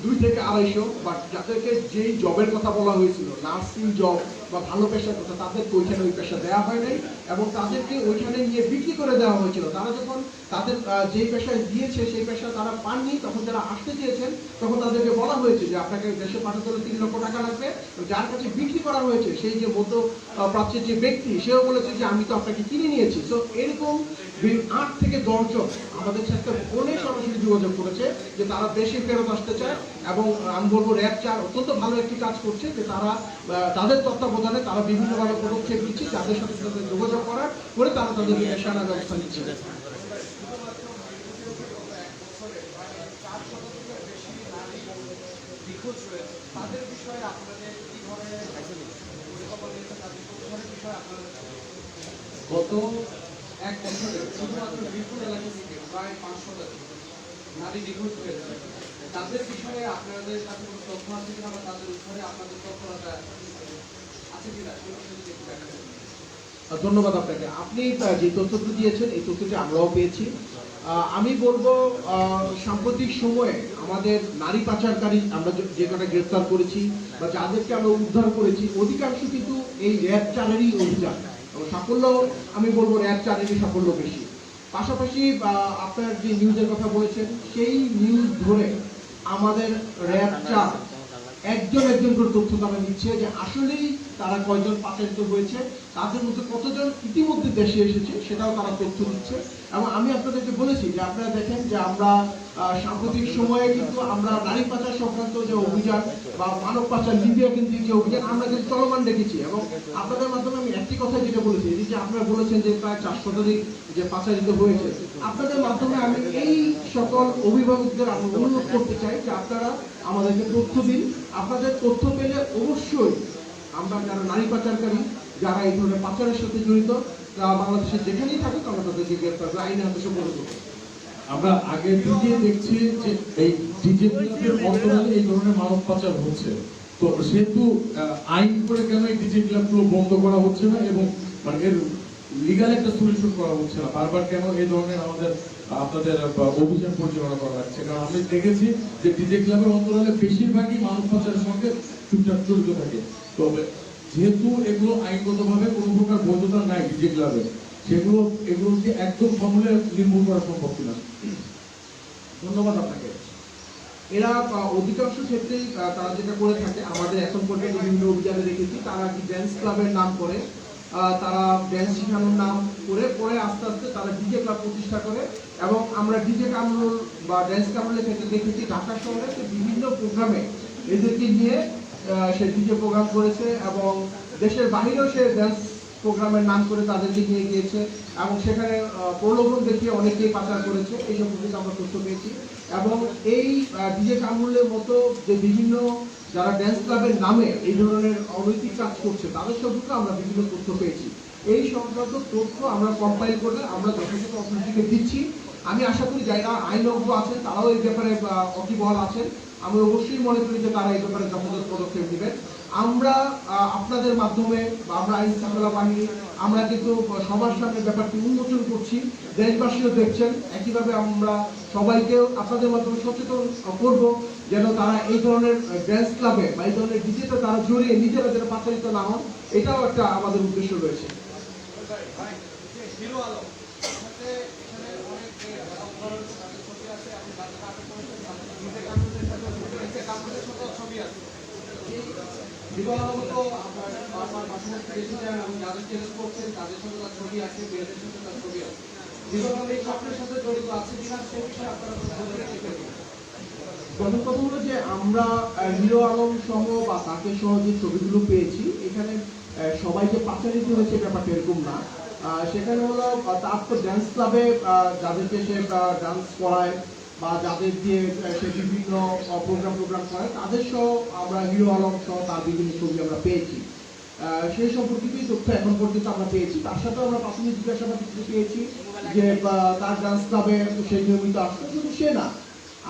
2 থেকে 250, বাট যাদেরকে যেই জবের কথা বলা হয়েছিল, নার্সিং জব বা ভালো পেশার কথা, তাদেরকে ওইখানে ওই পেশা দেওয়া হয় নাই এবং তাদেরকে ওইখানে নিয়ে বিক্রি করে দেওয়া হয়েছিল। তারা যখন তাদের যেই পেশায় দিয়েছে সেই পেশা তারা পাননি, তখন যারা আসতে চেয়েছেন তখন তাদেরকে বলা হয়েছে যে আপনাকে দেশে পাঠাতে হলে 3 লক্ষ টাকা লাগবে। যার কাছে বিক্রি করা হয়েছে সেই যে মধ্য প্রাচ্যের যে ব্যক্তি, সেও বলেছে যে আমি তো আপনাকে কিনে নিয়েছি। তো এরকম 8 থেকে 10 জন আমাদের সাথে ফোনে সরাসরি যোগাযোগ করেছে যে তারা দেশে ফেরত আসতে চায়। এবং আমি বলবো র্যাব 4 অত্যন্ত ভালো একটি কাজ করছে যে তারা তাদের তত্ত্বাবধানে তারা বিভিন্নভাবে পদক্ষেপ নিচ্ছে, যাদের সাথে সাথে যোগাযোগ করে তারা তাদের দেশে আনার ব্যবস্থা নিচ্ছে। তাদের বিষয়ে আপনাদের কি ধরনের পরিকল্পনা নিয়েছে, তাদের উদ্ধারের বিষয়ে আপনাদের? গত 1 বছরে শুধুমাত্র মিরপুর এলাকা থেকে প্রায় 500 নারী নিখোঁজ হয়েছে। তাদের বিষয়ে আপনাদের কাছে কোনো তথ্য আছে কিনা বা তাদের উদ্ধারে আপনাদের তৎপরতা আছে কিনা, সেই বিষয়ে যদি একটু ব্যাখ্যা করবেন। ধন্যবাদ আপনাকে। আপনি যে তথ্যটি দিয়েছেন এই তথ্যটি আমরাও পেয়েছি। আমি বলবো সাম্প্রতিক সময়ে আমাদের নারী পাচারকারী আমরা যে কটা গ্রেফতার করেছি বা যাদেরকে আমরা উদ্ধার করেছি, অধিকাংশ কিন্তু এই র্যাব 4-এরই অভিযান। সাফল্য আমি বলবো র্যাব 4-এরই সাফল্য বেশি। পাশাপাশি আপনার যে নিউজের কথা বলেছেন, সেই নিউজ ধরে আমাদের র্যাব 4 একজন একজন করে তথ্য তারা নিচ্ছে যে আসলেই তারা কয়জন পাচারিত হয়েছে, তাদের মধ্যে কতজন ইতিমধ্যে দেশে এসেছে সেটাও তারা তথ্য দিচ্ছে। এবং আমি আপনাদেরকে বলেছি যে আপনারা দেখেন যে আমরা সাম্প্রতিক সময়ে কিন্তু আমরা নারী পাচার সংক্রান্ত যে অভিযান বা মানব পাচার লিবিয়া কেন্দ্রিক যে অভিযান আমরা কিন্তু চলমান রেখেছি। এবং আপনাদের মাধ্যমে আমি একটি কথা যেটা বলেছি, এই যে আপনারা বলেছেন যে প্রায় 4 শতাধিক যে পাচারিত হয়েছে, আপনাদের মাধ্যমে আমি এই সকল অভিভাবকদের আমি অনুরোধ করতে চাই যে আপনারা আমাদেরকে তথ্য দিন। আপনাদের তথ্য পেলে অবশ্যই আমরা যারা নারী পাচারকারী, যারা এই ধরনের পাচারের সাথে জড়িত, তারা বাংলাদেশের যেখানেই থাকুক আমরা তাদেরকে গ্রেফতার করে আইনের হাতে সোপর্দ করব। আমরা আগে থেকে দেখছি যে এই ডিজের অন্তরালে এই ধরনের মানব পাচার হচ্ছে, তো সেহেতু আইন করে কেন এই ডিজে ক্লাবগুলো বন্ধ করা হচ্ছে না এবং মানে এর লিগাল একটা সলিউশন করা হচ্ছে না? বারবার কেন এই ধরনের আপনাদের অভিযান পরিচালনা করা লাগছে? কারণ আমি দেখেছি যে ডিজে ক্লাবের অন্তরালে বেশিরভাগই মানব পাচারের সঙ্গে টুকটাক জড়িত থাকে। তবে যেহেতু এগুলো আইনগতভাবে কোনো প্রকার বৈধতা নাই ডিজে ক্লাবে, এগুলোকে একদম সমূলে নির্মূল করা সম্ভব কিনা? ধন্যবাদ আপনাকে। এরা অধিকাংশ ক্ষেত্রেই তারা যেটা করে থাকে, আমাদের এখন পর্যন্ত বিভিন্ন অভিযানে দেখেছি তারা কি ড্যান্স ক্লাবের নাম করে, তারা ড্যান্স শেখানোর নাম করে পরে আস্তে আস্তে তারা ডিজে ক্লাব প্রতিষ্ঠা করে। এবং আমরা ডিজে কামরুল বা ড্যান্স কামরুলের ক্ষেত্রে দেখেছি ঢাকা শহরে বিভিন্ন প্রোগ্রামে এদেরকে নিয়ে সে ডিজে প্রোগ্রাম করেছে এবং দেশের বাহিরেও সে ড্যান্স প্রোগ্রামের নাম করে তাদেরকে নিয়ে গিয়েছে এবং সেখানে প্রলোভন দেখিয়ে অনেকেই পাচার করেছে। এই সম্পর্কে আমরা তথ্য পেয়েছি। এবং এই ডিজে কামরুলের মতো যে বিভিন্ন যারা ড্যান্স ক্লাবের নামে এই ধরনের অনৈতিক কাজ করছে তাদের সম্পর্কে আমরা বিভিন্ন তথ্য পেয়েছি। এই সংক্রান্ত তথ্য আমরা কম্পাইল করে আমরা যথাযথ অথরিটিকে দিচ্ছি। আমি আশা করি যারা আইনজ্ঞ আছেন তারাও এই ব্যাপারে অকিবহাল আছেন। আমি অবশ্যই মনে করি যে তারা এই ব্যাপারে যথাযথ পদক্ষেপ নেবেন। আমরা আপনাদের মাধ্যমে বা আমরা আইন শৃঙ্খলা বাহিনী আমরা কিন্তু সবার সামনে ব্যাপারটি উন্মোচন করছি, দেশবাসীও দেখছেন। একইভাবে আমরা সবাইকে আপনাদের মাধ্যমে সচেতন করব যেন তারা এই ধরনের ড্যান্স ক্লাবে বা এই ধরনের ডিজেতে তারা জড়িয়ে নিজেরা যেন পাচারিত না হন, এটাও একটা আমাদের উদ্দেশ্য রয়েছে। হিরো আলম সাথে এখানে অনেক ছবি আছে, আপনি বাচ্চা আটক করেছেন, নিজে কামরুলের সাথে ছবি আছে। হিরো আলম তো আপনার বারবার বাসায় বেশি যান এবং যাদের টেস্ট করছেন তাদের সাথে তার ছবি আছে, মেয়েদের সাথে তার ছবি আছে। হিরো আলম এই চক্রের সাথে জড়িত আছে কিনা সে বিষয়ে আপনারা বলতে চাইবেন? প্রথম কথা হলো যে আমরা হিরো আলম সহ বা তাকে সহ যে ছবিগুলো পেয়েছি এখানে সবাই যে পাচারিত হয়েছে ব্যাপারটা এরকম না। সেখানে হলো তার তো ড্যান্স ক্লাবে যাদেরকে সে ডান্স করায় বা যাদের দিয়ে সে বিভিন্ন প্রোগ্রাম করে তাদের সহ আমরা হিরো আলম সহ তার বিভিন্ন ছবি আমরা পেয়েছি। সেই সম্পর্কিতই তথ্য এখন পর্যন্ত আমরা পেয়েছি। তার সাথে আমরা প্রাথমিক জিজ্ঞাসাবাদ পেয়েছি যে তার ডান্স ক্লাবে সে নিয়মিত আসতো, শুধু সে না,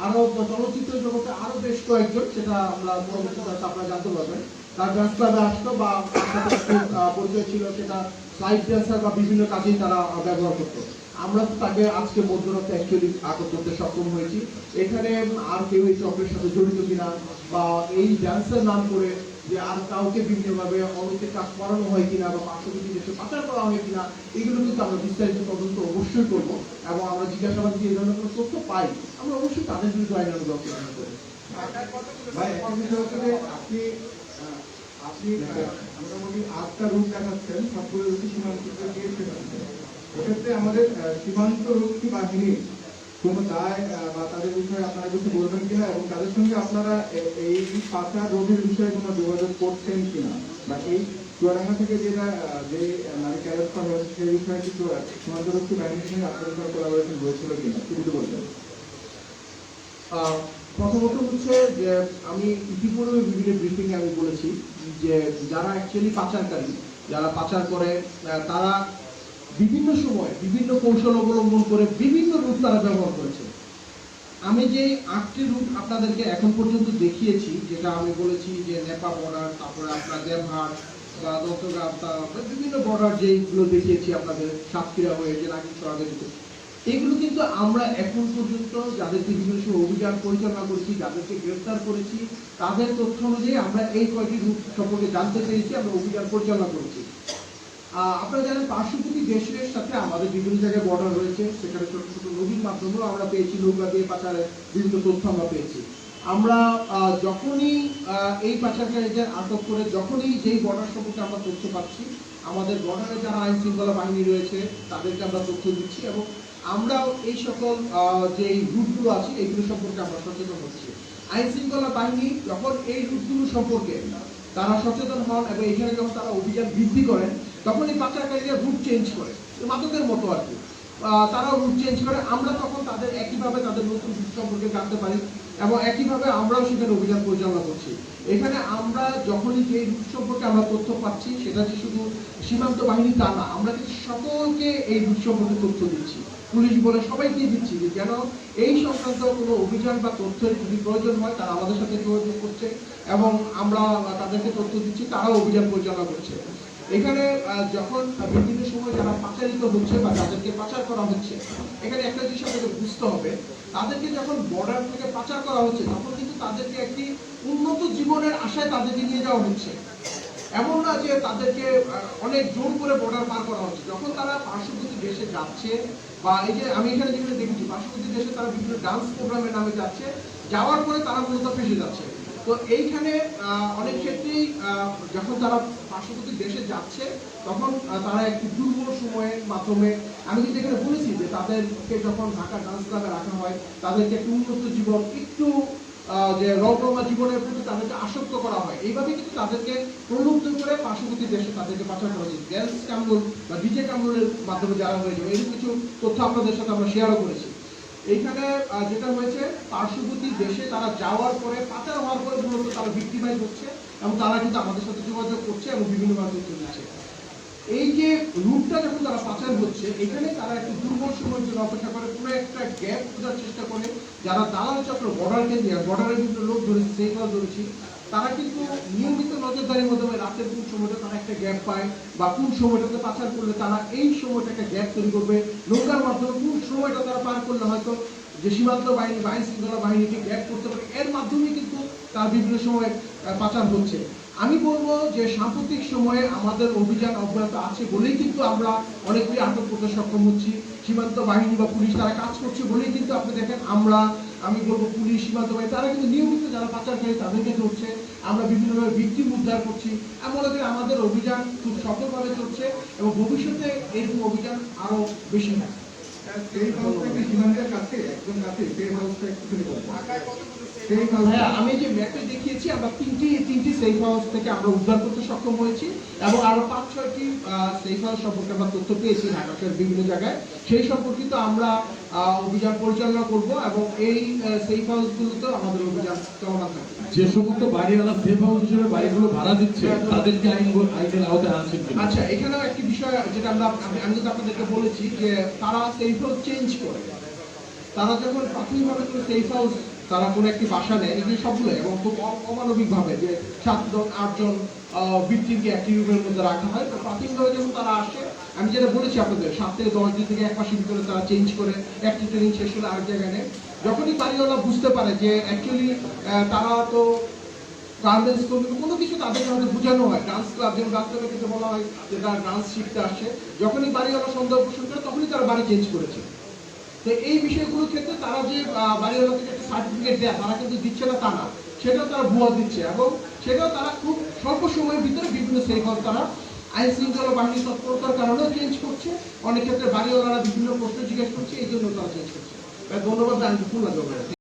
আরো চলচ্চিত্র জগতে আরো বেশ কয়েকজন, সেটা আমরা পরবর্তীতে আপনারা জানতে পারবেন, তার ডান্স ক্লাবে আসতো বা তার সাথে পরিচয় ছিল, সেটা স্লাইড ড্যান্সার বা বিভিন্ন কাজেই তারা ব্যবহার করতো। আমরা তো তাকে আজকে মধ্যরাতে অ্যাকচুয়ালি আটক করতে সক্ষম হয়েছি। এখানে আর কেউ এই চক্রের সাথে জড়িত কিনা বা এই ড্যান্সের নাম করে যে আর কাউকে বিভিন্নভাবে অনৈতিক কাজ করানো হয় কিনা বা পার্শ্ববর্তী দেশে পাচার করা হয় কিনা, এগুলো কিন্তু আমরা বিস্তারিত তদন্ত অবশ্যই করব। এবং আমরা জিজ্ঞাসাবাদ দিয়ে এই ধরনের কোনো তথ্য পাই আমরা অবশ্যই তাদের বিরুদ্ধে আইনানুগ ব্যবস্থা গ্রহণ করব। ভাই একটা বিষয় হচ্ছে যে আপনি মোটামুটি 8টা রুট দেখাচ্ছেন, সবগুলো রুটই সীমান্ত দিয়ে শেখাচ্ছেন। এক্ষেত্রে আমাদের সীমান্তরক্ষী বাহিনীর কোনো দায় বা তাদের বিষয়ে আপনারা কিছু বলবেন কিনা এবং তাদের সঙ্গে আপনারা এই পাচার রোধের বিষয়ে কোনো যোগাযোগ করছেন কিনা, বা এই চুয়াডাঙ্গা থেকে যে নারী ক্যারেট করা হয়েছে সেই বিষয়ে কিছু সীমান্তরক্ষী বাহিনীর সঙ্গে আপনাদের কোনো কোলাবোরেশন হয়েছিল কিনা কিছু বলবেন? প্রথমত হচ্ছে যে আমি ইতিপূর্বে বিভিন্ন ব্রিফিংয়ে আমি বলেছি যে যারা অ্যাকচুয়ালি পাচারকারী, যারা পাচার করে তারা বিভিন্ন সময় বিভিন্ন কৌশল অবলম্বন করে বিভিন্ন রুট তারা ব্যবহার করেছে। আমি যে 8টি রুট আপনাদেরকে এখন পর্যন্ত দেখিয়েছি, যেটা আমি বলেছি যে নেপা বর্ডার, তারপরে আপনার দেবহাট বা দত্তগ্রাম, বিভিন্ন বর্ডার যেগুলো দেখিয়েছি আপনাদের, সাতক্ষীরা হয়ে যে নাকি সরাগে যেতে, এগুলো কিন্তু আমরা এখন পর্যন্ত যাদেরকে বিভিন্ন সময় অভিযান পরিচালনা করেছি, যাদেরকে গ্রেফতার করেছি, তাদের তথ্য অনুযায়ী আমরা এই কয়টি রুট সম্পর্কে জানতে পেরেছি, আমরা অভিযান পরিচালনা করেছি। আপনারা জানেন পার্শ্ববর্তী দেশের সাথে আমাদের বিভিন্ন জায়গায় বর্ডার রয়েছে, সেখানে ছোট ছোট নদীর মাধ্যমেও আমরা পেয়েছি, নৌকা দিয়ে পাচারের বিভিন্ন তথ্য আমরা পেয়েছি। আমরা যখনই এই পাচারকারীদের আটক করে যখনই যেই বর্ডার সম্পর্কে আমরা তথ্য পাচ্ছি আমাদের বর্ডারে যারা আইন শৃঙ্খলা বাহিনী রয়েছে তাদেরকে আমরা তথ্য দিচ্ছি এবং আমরাও এই সকল যে রুটগুলো আছে এইগুলো সম্পর্কে আমরা সচেতন হচ্ছি। আইন শৃঙ্খলা বাহিনী যখন এই রুটগুলো সম্পর্কে তারা সচেতন হন এবং এখানে যখন তারা অভিযান বৃদ্ধি করেন তখন এই পাচারকারীরা রুট চেঞ্জ করে, মাদকের মতো আর কি। তারাও রুট চেঞ্জ করে, আমরা তখন তাদের একইভাবে তাদের নতুন রুট সম্পর্কে জানতে পারি এবং একইভাবে আমরাও সেখানে অভিযান পরিচালনা করছি। এখানে আমরা যখনই যে রুট সম্পর্কে আমরা তথ্য পাচ্ছি সেটা যে শুধু সীমান্ত বাহিনী তা না, আমরা কিন্তু সকলকে এই রুট সম্পর্কে তথ্য দিচ্ছি, পুলিশ বলে সবাইকে দিচ্ছি যে যেন এই সংক্রান্ত কোনো অভিযান বা তথ্যের যদি প্রয়োজন হয় তারা আমাদের সাথে যোগাযোগ করছে এবং আমরা তাদেরকে তথ্য দিচ্ছি, তারাও অভিযান পরিচালনা করছে। এখানে যখন বিভিন্ন সময় যারা পাচারিত হচ্ছে বা যাদেরকে পাচার করা হচ্ছে, এখানে একটা জিনিস আপনাকে বুঝতে হবে, তাদেরকে যখন বর্ডার থেকে পাচার করা হচ্ছে তখন কিন্তু তাদেরকে একটি উন্নত জীবনের আশায় তাদেরকে নিয়ে যাওয়া হচ্ছে। এমন না যে তাদেরকে অনেক জোর করে বর্ডার পার করা হচ্ছে। যখন তারা পার্শ্ববর্তী দেশে যাচ্ছে বা এই যে আমি এখানে যেগুলো দেখেছি পার্শ্ববর্তী দেশে তারা বিভিন্ন ডান্স প্রোগ্রামের নামে যাচ্ছে, যাওয়ার পরে তারা মূলত ফেসে যাচ্ছে। তো এইখানে অনেক ক্ষেত্রেই যখন তারা পার্শ্ববর্তী দেশে যাচ্ছে তখন তারা একটি দুর্বল সময়ের মাধ্যমে, আমি কিন্তু এখানে বলেছি যে তাদেরকে যখন ঢাকা ডান্স ক্লাবে রাখা হয় তাদেরকে একটু উন্নত জীবন, একটু যে রমরমা জীবনের প্রতি তাদেরকে আসক্ত করা হয়, এইভাবে কিন্তু তাদেরকে প্রলুব্ধ করে পার্শ্ববর্তী দেশে তাদেরকে পাচার করা হয়েছে। গ্যাস কামরুল বা ডিজে কামরুলের মাধ্যমে যারা হয়েছে এরকম কিছু তথ্য আপনাদের সাথে আমরা শেয়ারও করেছি। এইখানে যেটা হয়েছে পার্শ্ববর্তী দেশে তারা যাওয়ার পরে পাচার হওয়ার পরে মূলত তারা ভিক্টিমাইজ হচ্ছে এবং তারা কিন্তু আমাদের সাথে যোগাযোগ করছে এবং বিভিন্নভাবে তথ্য দিচ্ছে। এই যে রুটটা যখন তারা পাচার হচ্ছে এখানে তারা একটু দুর্বল সময়ের জন্য অপেক্ষা করে, কোনো একটা গ্যাপ খোঁজার চেষ্টা করে। যারা দালাল চক্র বর্ডারকে দিয়ে বর্ডারের বিভিন্ন লোক ধরেছি, সেইগুলো ধরেছি, তারা কিন্তু নিয়মিত নজরদারির মাধ্যমে রাতের কোন সময়টা তারা একটা গ্যাপ পায় বা কোন সময়টাতে পাচার করলে তারা এই সময়টা একটা গ্যাপ তৈরি করবে, নৌকার মাধ্যমে কোন সময়টা তারা পার করলে হয়তো যে সীমান্ত বাহিনী বা আইন শৃঙ্খলা বাহিনীকে গ্যাপ করতে পারে, এর মাধ্যমে কিন্তু তার বিভিন্ন সময় পাচার হচ্ছে। আমি বলবো যে সাম্প্রতিক সময়ে আমাদের অভিযান অব্যাহত আছে বলেই কিন্তু আমরা অনেকগুলি আটক করতে সক্ষম হচ্ছি। সীমান্ত বাহিনী বা পুলিশ তারা কাজ করছে বলেই কিন্তু আপনি দেখেন আমি বলবো পুলিশ, সীমান্ত বাহিনী তারা কিন্তু নিয়মিত যারা পাচারকারী তাদেরকে ধরছে, আমরা বিভিন্নভাবে ভিকটিম উদ্ধার করছি। এমন করে আমাদের অভিযান খুব সফলভাবে চলছে এবং ভবিষ্যতে এরকম অভিযান আরো বেশি হয়। সেই হাউসটা কি সীমান্তের কাছে, একদম কাছে? সেই হাউসটা একটুখানি বলবো। সেই হ্যাঁ, হাউস আমি যে ম্যাপে দেখিয়েছি আমরা তিনটি সেফ হাউস থেকে আমরা উদ্ধার করতে সক্ষম হয়েছি এবং আরো 5-6টি সেফ হাউস সম্পর্কে আমরা তথ্য পেয়েছি ঢাকার বিভিন্ন জায়গায়। সেই সম্পর্কিত আমরা অভিযান পরিচালনা করব এবং এই সেফ হাউসগুলোতে আমাদের অভিযান চলমান থাকবে। যে সমস্ত বাড়িওয়ালা সেফ হাউস হিসেবে বাড়িগুলো ভাড়া দিচ্ছে তাদেরকে আইনের আওতায় আনছেন কিনা? আচ্ছা, এখানেও একটি বিষয় যেটা আমি কিন্তু আপনাদেরকে বলেছি যে তারা সেফ হাউস চেঞ্জ করে। তারা যখন প্রাথমিকভাবে কোনো সেফ হাউস তারা কোনো একটি বাসা নেয়, এগুলি সবগুলো এবং খুব অমানবিকভাবে যে 7জন 8জন ভিকটিমকে একটি রুমের মধ্যে রাখা হয়। তো প্রাথমিকভাবে যখন তারা আসে, আমি যেটা বলেছি আপনাদের 7 থেকে 10 দিন থেকে 1 মাসের ভিতরে তারা চেঞ্জ করে, একটি ট্রেনিং শেষ হলে আরেক জায়গায় নেয়। যখনই বাড়িওয়ালা বুঝতে পারে যে অ্যাকচুয়ালি তারা তো গার্মেন্টস কর্মী কোনো কিছু তাদেরকে হয়তো বোঝানো হয়, ডান্স ক্লাব যেমন ডান্স ক্লাবে কিন্তু বলা হয় যে তারা ডান্স শিখতে আসছে, যখনই বাড়িওয়ালা সন্দেহ পোষণ করে তখনই তারা বাড়ি চেঞ্জ করেছে। তো এই বিষয়গুলোর ক্ষেত্রে তারা যে বাড়িওয়ালা থেকে একটা সার্টিফিকেট দেয় তারা কিন্তু দিচ্ছে না তা না, সেটাও তারা ভুয়া দিচ্ছে এবং সেটাও তারা খুব স্বল্প সময়ের ভিতরে বিভিন্ন সেফ হাউস তারা আইন শৃঙ্খলা বাহিনীর তৎপরতার কারণেও চেঞ্জ করছে। অনেক ক্ষেত্রে বাড়িওয়ালারা বিভিন্ন প্রশ্ন জিজ্ঞেস করছে, এই জন্য তারা চেঞ্জ করছে। ধন্যবাদ, আমি খুলনা যাবো।